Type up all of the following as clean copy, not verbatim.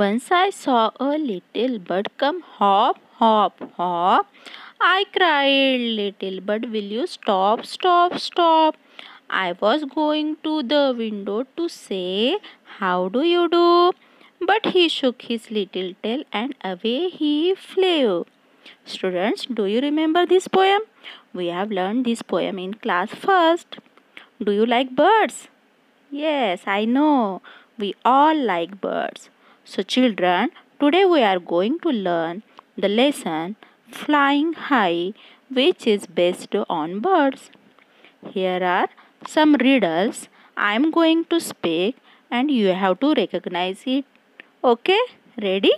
Once I saw a little bird come hop, hop, hop. I cried, little bird, will you stop, stop, stop? I was going to the window to say, how do you do? But he shook his little tail and away he flew. Students, do you remember this poem? We have learned this poem in class first. Do you like birds? Yes, I know. We all like birds. So, children, today we are going to learn the lesson Flying High, which is based on birds. Here are some riddles I am going to speak, and you have to recognize it. Okay, ready?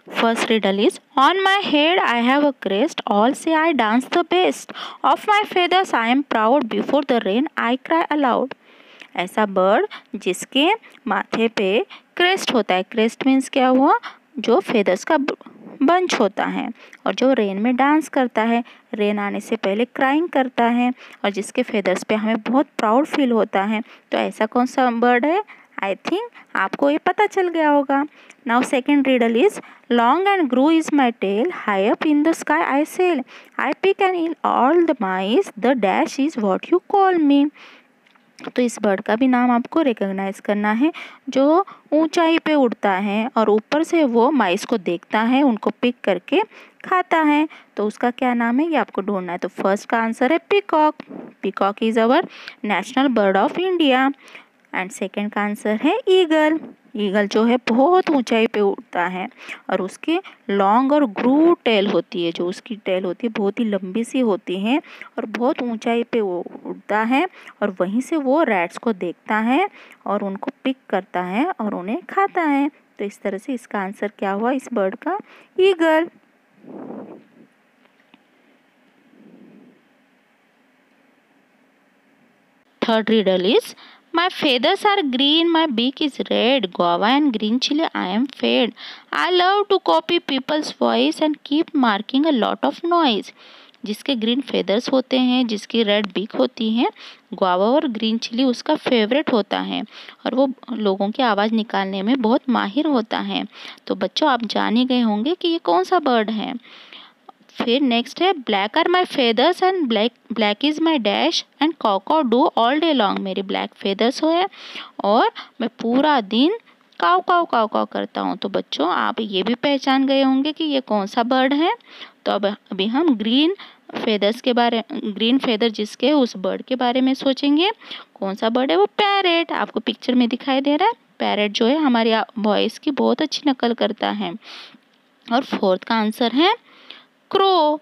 First riddle is, on my head I have a crest, all say I dance the best. Of my feathers I am proud, before the rain I cry aloud. ऐसा bird जिसके माथे पे crest होता है, crest means क्या हुआ, जो feathers का बंच होता है, और जो रेन में डांस करता है, रेन आने से पहले क्राइंग करता है, और जिसके फेदर्स पे हमें बहुत प्राउड फील होता है. तो ऐसा कौन सा बर्ड है? आई थिंक आपको ये पता चल गया होगा. Now second riddle is, long and grew is my tail, high up in the sky I sail, I pick and eat all the mice, the dash is what you call me. तो इस bird का भी नाम आपको recognise करना है, जो ऊंचाई पे उड़ता है और ऊपर से वो माइस को देखता है, उनको पिक करके खाता है. तो उसका क्या नाम है, ये आपको ढूंढना है. तो फर्स्ट का आंसर है peacock. Peacock is our national bird of India. And second का आंसर है ईगल. ईगल जो है बहुत ऊंचाई पे उड़ता है, और उसके लॉन्ग और ग्रू टेल होती है, जो उसकी टेल होती है बहुत ही लंबी सी होती है, और बहुत ऊंचाई पे वो उड़ता है, और वहीं से वो रैट्स को देखता है और उनको पिक करता है और उन्हें खाता है. तो इस तरह से इसका आंसर क्या हुआ इस बर्ड का? Eagle. Third riddle is, my feathers are green, my beak is red, guava and green chili I am fed. I love to copy people's voice and keep marking a lot of noise. जिसके green feathers होते हैं, जिसकी red beak होती है, guava और green chilli उसका favourite होता है, और वो लोगों की आवाज़ निकालने में बहुत माहिर होता है. तो बच्चों, आप जान ही गए होंगे कि ये कौन सा बर्ड है. फिर नेक्स्ट है, black are my feathers and black is my dash and caw caw do all day long. मेरे ब्लैक फेदर्स हो है और मैं पूरा दिन काउ काउ काउ काउ करता हूँ. तो बच्चों, आप ये भी पहचान गए होंगे कि ये कौन सा बर्ड है. तो अब अभी हम ग्रीन फेदर जिसके उस बर्ड के बारे में सोचेंगे. कौन सा बर्ड है? वो पैरेट. आपको पिक्चर में दिखाई दे रहा है. पैरेट जो है हमारी वॉइस की बहुत अच्छी नकल करता है. और फोर्थ का आंसर है क्रो.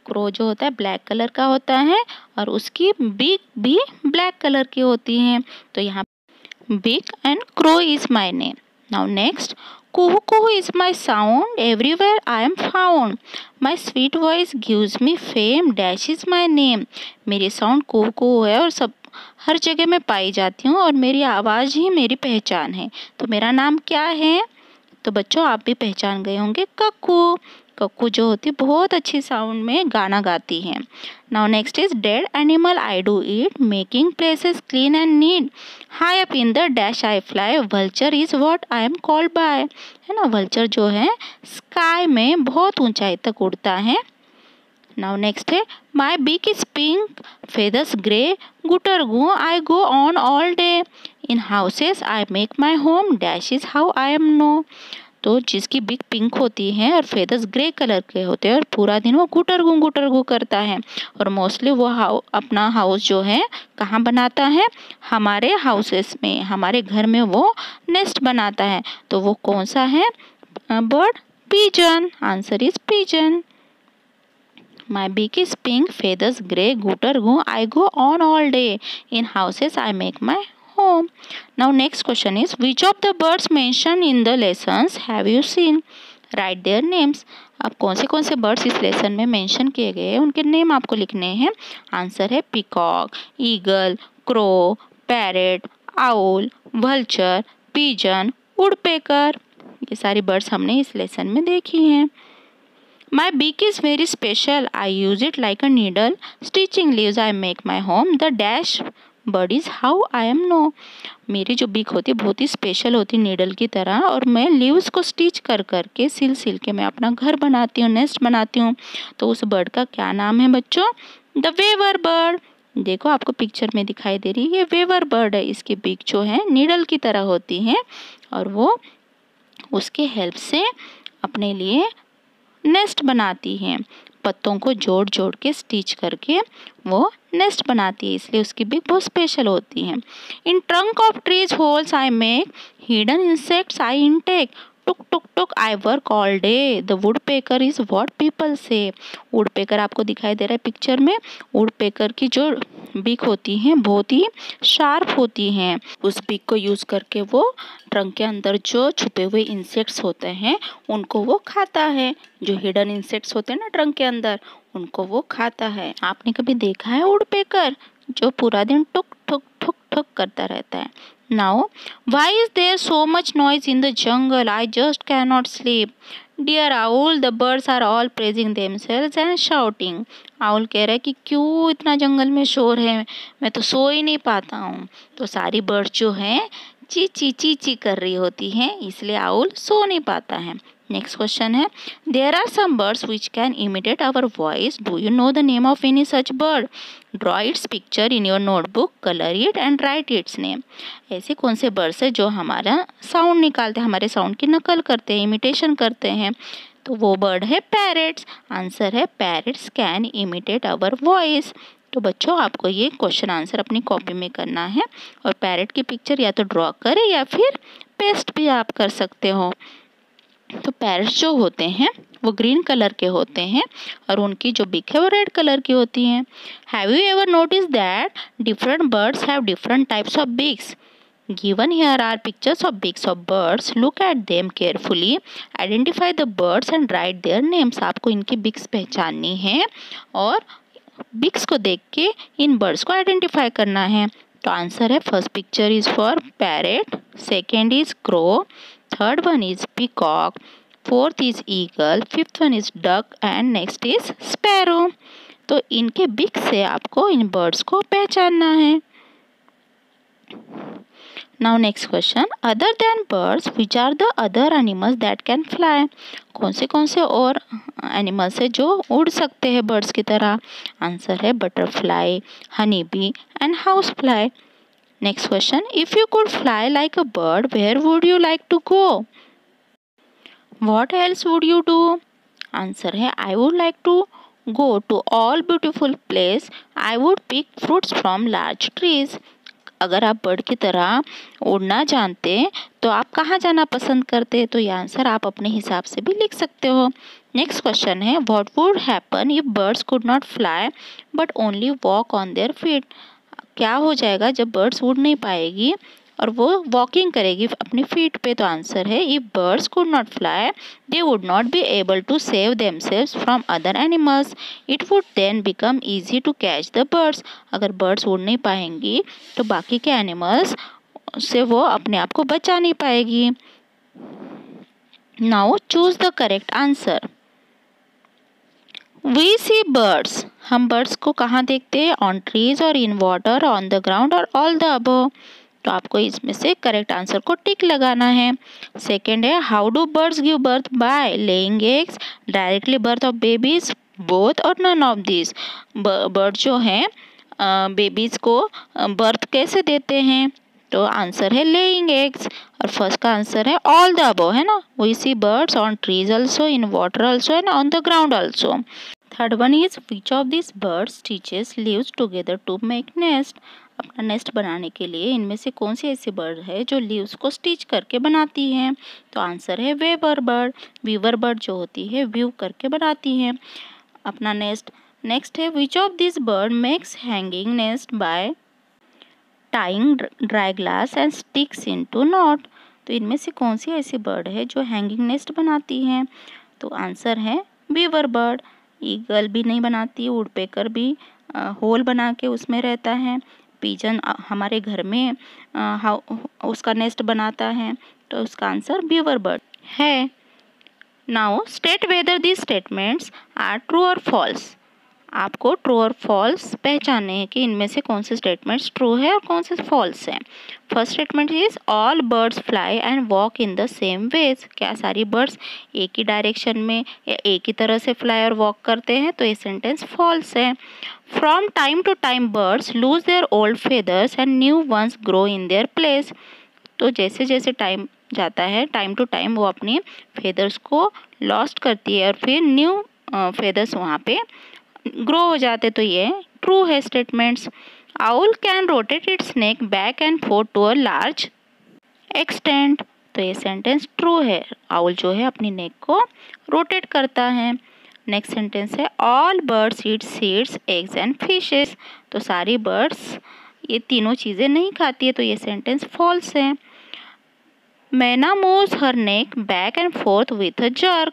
क्रो जो होता है ब्लैक कलर का होता है, और उसकी बीक भी ब्लैक कलर की होती है. तो यहाँ beak and crow is my name. Now next, कुहू कुहू is my sound, everywhere I am found, my sweet voice gives me fame, dash is my name. मेरी साउंड कुहू कुहू है और सब हर जगह में पाई जाती हूँ, और मेरी आवाज़ ही मेरी पहचान है. तो मेरा नाम क्या है? तो बच्चों, आप भी पहचान गए होंगे, कक्कू. कक्कू जो होती है बहुत अच्छी साउंड में गाना गाती है. Now next is, dead animal I do eat, making places clean and neat, high up in the dash I fly, vulture is what I am called by. है ना, वल्चर जो है स्काई में बहुत ऊंचाई तक उड़ता है. नाउ नेक्स्ट है, my beak is pink, feathers grey, गुटर गो I go on all day, in houses I make my home, dash is how I am known. तो जिसकी बिग पिंक होती है और फेदर्स ग्रे कलर के होते हैं, और पूरा दिन वो गुटर गु करता है, और मोस्टली वो अपना हाउस जो है कहाँ बनाता है? हमारे हाउसेस में, हमारे घर में वो नेस्ट बनाता है. तो वो कौन सा है bird? Pigeon. Answer is pigeon. My beak is pink, feathers grey, गुटर गु I go on all day, in houses I make my home. Now next question is, which of the birds mentioned in the lessons have you seen? Write their names. अब कौन से birds इस lesson में mention किए गए हैं, उनके name आपको लिखने हैं. आंसर है peacock, eagle, crow, parrot, owl, vulture, pigeon, woodpecker. ये सारी बर्ड्स हमने इस लेसन में देखी हैं. My beak is very special. I use it like a needle. Stitching leaves I make my home. The dash bird is how I am know. मेरी जो beak होती है बहुत ही स्पेशल होती है नीडल की तरह, और मैं लीव्स को स्टिच कर करके सिल के मैं अपना घर बनाती हूँ, नेस्ट बनाती हूँ। तो उस बर्ड का क्या नाम है बच्चों? The weaver bird. देखो आपको पिक्चर में दिखाई दे रही है, ये वेवर बर्ड है। इसकी बीक जो है नीडल की तरह होती है और वो उसके हेल्प से अपने लिए नेस्ट बनाती है। पत्तों को जोड़ जोड़ के स्टिच करके वो नेस्ट बनाती है, इसलिए उसकी बीक बहुत स्पेशल होती है। In trunk of trees holes I make, hidden insects I intake, टुक टुक टुक I work all day, the woodpecker is what people say. Woodpecker आपको दिखाई दे रहा है पिक्चर में। वुड पेकर की जो बीक होती है बहुत ही शार्प होती हैं। उस बीक को यूज करके वो ट्रंक के अंदर जो छुपे हुए इंसेक्ट्स होते हैं उनको वो खाता है। जो हिडन इंसेक्ट्स होते हैं ना ट्रंक के अंदर, उनको वो खाता है। आपने कभी देखा है वुड पेकर जो पूरा दिन टुक ठुक ठुक ठुक करता रहता है? Now, why is there so much noise in the jungle? I just cannot sleep. Dear owl, the birds are all praising themselves and shouting. Owl कह रहा है कि क्यों इतना जंगल में शोर है, मैं तो सो ही नहीं पाता हूँ। तो सारी बर्ड्स जो हैं ची ची कर रही होती हैं, इसलिए आउल सो नहीं पाता है। नेक्स्ट क्वेश्चन है, there are some birds which can imitate our voice, do you know the name of any such bird? Draw its picture in your notebook, colour it and write its name. ऐसे कौन से birds है जो हमारा sound निकालते हैं, हमारे sound की नकल करते हैं, इमिटेशन करते हैं? तो वो बर्ड है पैरेट्स। आंसर है parrots can imitate our voice. तो बच्चों आपको ये क्वेश्चन आंसर अपनी कॉपी में करना है, और पैरेट की पिक्चर या तो ड्रॉ करें या फिर पेस्ट भी आप कर सकते हो। तो पैरेट्स जो होते हैं वो ग्रीन कलर के होते हैं और उनकी जो बीक है वो रेड कलर की होती है। Have you ever notice that different birds have different types of beaks? Given here are pictures of beaks of birds. Look at them carefully. Identify the birds and write their names. आपको इनकी beaks पहचाननी है और beaks को देख के in birds को identify करना है। तो आंसर है, first picture is for parrot, second is crow, third one is peacock, fourth is eagle, fifth one is duck and next is sparrow. तो इनके बीक से आपको इन बर्ड्स को पहचानना है। Now next question, other than birds, which are the other animals that can fly? कौन से और एनिमल्स है जो उड़ सकते हैं बर्ड्स की तरह? आंसर है butterfly, honey bee and house fly. Next question, if you could fly like a bird, where would you like to go? What else would you do? Answer है, I would like to go to all beautiful place. I would pick fruits from large trees. अगर आप bird की तरह उड़ना जानते तो आप कहाँ जाना पसंद करते? तो ये आंसर आप अपने हिसाब से भी लिख सकते हो। नेक्स्ट क्वेश्चन है, what would happen if birds could not fly but only walk on their feet? क्या हो जाएगा जब बर्ड्स उड़ नहीं पाएगी और वो वॉकिंग करेगी अपनी फीट पे? तो आंसर है, if birds could not fly they would not be able to save themselves from other animals, it would then become easy to catch the birds. अगर बर्ड्स उड़ नहीं पाएंगी तो बाकी के एनिमल्स से वो अपने आप को बचा नहीं पाएगी। Now choose the correct answer. We see birds, हम बर्ड्स को कहाँ देखते हैं? ऑन ट्रीज और in water, on the ground और ऑल द अबव। तो आपको इसमें से करेक्ट आंसर को टिक लगाना है। सेकेंड है, how do birds give birth? By laying eggs, directly birth of babies, both और नन ऑफ दिस। बर्ड जो हैं बेबीज को बर्थ कैसे देते हैं? तो आंसर है लेइंग एग्स, और फर्स्ट का आंसर है ऑल द अबव, है ना। We see birds on trees also, in water also and on the ground also. Third one is, which of this birds teaches leaves together to make nest? अपना nest बनाने के लिए इनमें से कौन सी ऐसी बर्ड है जो लीव्स को स्टिच करके बनाती है? तो आंसर है वेवर बर्ड। वीवर बर्ड जो होती है व्यू करके बनाती है अपना नेस्ट। नेक्स्ट है, which of this bird makes hanging nest by tying dry glass and sticks into knot? तो इनमें से कौन सी ऐसी बर्ड है जो हैंगिंग नेस्ट बनाती है? तो आंसर है वीवर बर्ड। ईगल भी नहीं बनाती, वुडपेकर भी होल बना के उसमें रहता है, पिजन हमारे घर में उसका नेस्ट बनाता है। तो उसका आंसर वीवर बर्ड है। Now state whether these statements are true और फॉल्स। आपको ट्रू और फॉल्स पहचानने हैं कि इनमें से कौन से स्टेटमेंट्स ट्रू है और कौन से फॉल्स हैं। First statement is all birds fly and walk in the same ways. क्या सारी बर्ड्स एक ही डायरेक्शन में या एक ही तरह से फ्लाई और वॉक करते हैं? तो ये सेंटेंस फॉल्स है। From time to time birds lose their old feathers and new ones grow in their place. तो जैसे जैसे टाइम जाता है, टाइम टू टाइम वो अपनी फेदर्स को लॉस्ट करती है और फिर न्यू फेदर्स वहाँ पे ग्रो हो जाते। तो ये ट्रू है statements. Owl can rotate its neck back and forth to a large extent. तो ये सेंटेंस ट्रू है। आउल जो है अपनी नेक को रोटेट करता है। नेक्स्ट सेंटेंस है all birds eat seeds eggs and fishes. तो सारी बर्ड्स ये तीनों चीज़ें नहीं खाती है। तो ये सेंटेंस फॉल्स है। मैना moves her neck back and fourth with a jerk.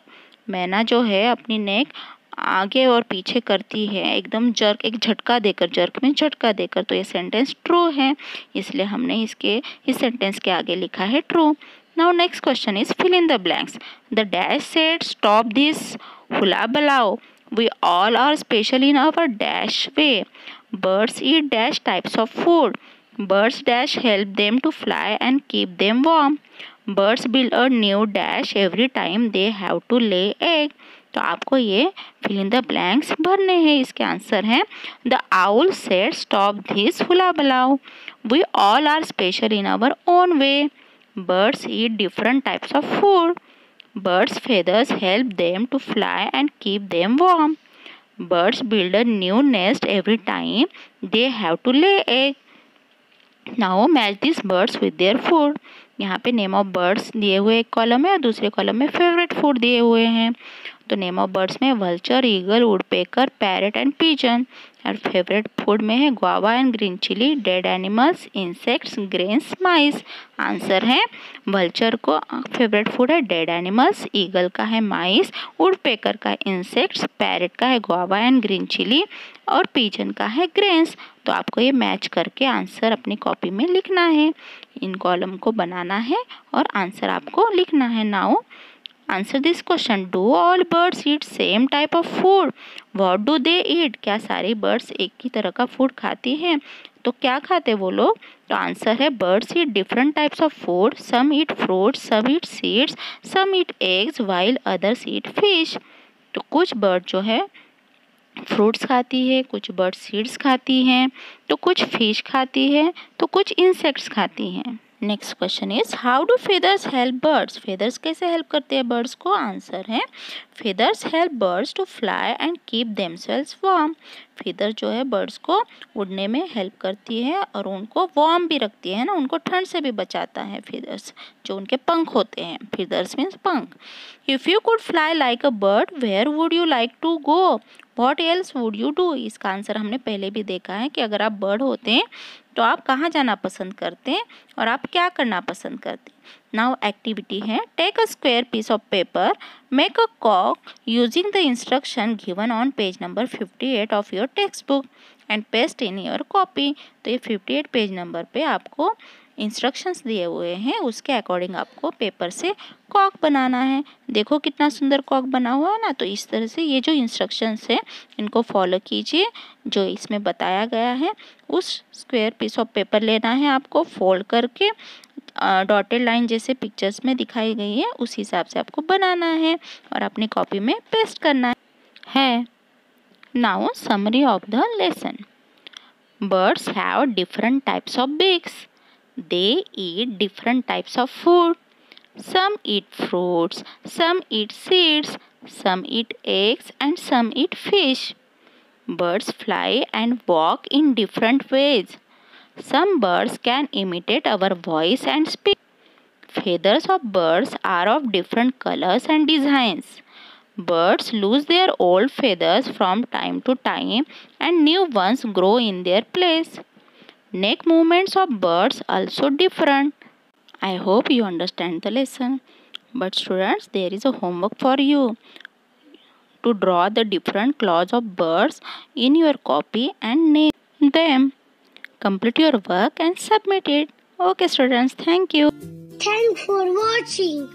मैना जो है अपनी नेक आगे और पीछे करती है एकदम जर्क, एक झटका देकर, जर्क में झटका देकर। तो ये सेंटेंस ट्रू है, इसलिए हमने इस सेंटेंस के आगे लिखा है true. Now next question is fill in the blanks. The dash said stop this hullabaloo. We all are special in our dash way. Birds eat dash types of food. Birds dash help them to fly and keep them warm. Birds build a new dash every time they have to lay egg. तो आपको ये fill in the blanks भरने हैं। इसके answer हैं The owl said stop this hula balao. We all are special in our own way. Birds eat different types of food. Birds' feathers help them to fly and keep them warm. Birds build a new nest every time they have to lay egg. Now match these birds with their food. यहाँ पे name of birds दिए हुए एक column है और दूसरे column में favourite food दिए हुए हैं। तो नेम ऑफ बर्ड्स में vulture, eagle, woodpecker, parrot and pigeon. और फेवरेट फूड में है guava and green chilli, dead animals, insects, grains, mice. Answer है वल्चर को फेवरेट फूड है डेड एनिमल्स, ईगल का है माइस, वुडपेकर का है इंसेक्ट्स, पैरेट का है गुआवा एंड ग्रीन चिली और पिजन का है ग्रेन्स। तो आपको ये मैच करके आंसर अपनी कॉपी में लिखना है। इन कॉलम को बनाना है और आंसर आपको लिखना है। Now answer this question. Do all birds eat same type of food? What do they eat? क्या सारी बर्ड्स एक ही तरह का फूड खाती हैं? तो क्या खाते वो लोग? तो आंसर है birds eat different types of food. Some eat fruits, some eat seeds, some eat eggs while others eat fish. तो कुछ बर्ड जो है फ्रूट्स खाती है, कुछ बर्ड सीड्स खाती हैं, तो कुछ फिश खाती है, तो कुछ इंसेक्ट्स खाती हैं। Next question is how do feathers help birds? Feathers कैसे हेल्प करते हैं बर्ड्स को? आंसर है feathers help birds to fly and keep themselves warm. Feather जो है बर्ड्स को उड़ने में हेल्प करती है और उनको वार्म भी रखती है ना, उनको ठंड से भी बचाता है फेदर्स, जो उनके पंख होते हैं। फेदर्स मीन्स पंख। If you could fly like a bird where would you like to go? What else would you do? इसका आंसर हमने पहले भी देखा है कि अगर आप बर्ड होते हैं तो आप कहाँ जाना पसंद करते हैं और आप क्या करना पसंद करते हैं। नाउ एक्टिविटी है take a square piece of paper, make a cock using the instruction given on page number 58 of your text book and paste in your copy. तो ये 58 पेज नंबर पे आपको इंस्ट्रक्शंस दिए हुए हैं, उसके अकॉर्डिंग आपको पेपर से कॉक बनाना है। देखो कितना सुंदर कॉक बना हुआ है ना। तो इस तरह से ये जो इंस्ट्रक्शंस है इनको फॉलो कीजिए जो इसमें बताया गया है। उस स्क्वायर पीस ऑफ पेपर लेना है आपको, फोल्ड करके डॉटेड लाइन जैसे पिक्चर्स में दिखाई गई है उस हिसाब से आपको बनाना है और अपनी कॉपी में पेस्ट करना है। Now summary of the lesson. Birds have different types of beaks. They eat different types of food. Some eat fruits, some eat seeds, some eat eggs, and some eat fish. Birds fly and walk in different ways. Some birds can imitate our voice and speak. Feathers of birds are of different colors and designs. Birds lose their old feathers from time to time, and new ones grow in their place. Neck movements of birds also different. I hope you understand the lesson. But students, there is a homework for you to draw the different claws of birds in your copy and name them. Complete your work and submit it. Okay students, thank you. Thanks for watching.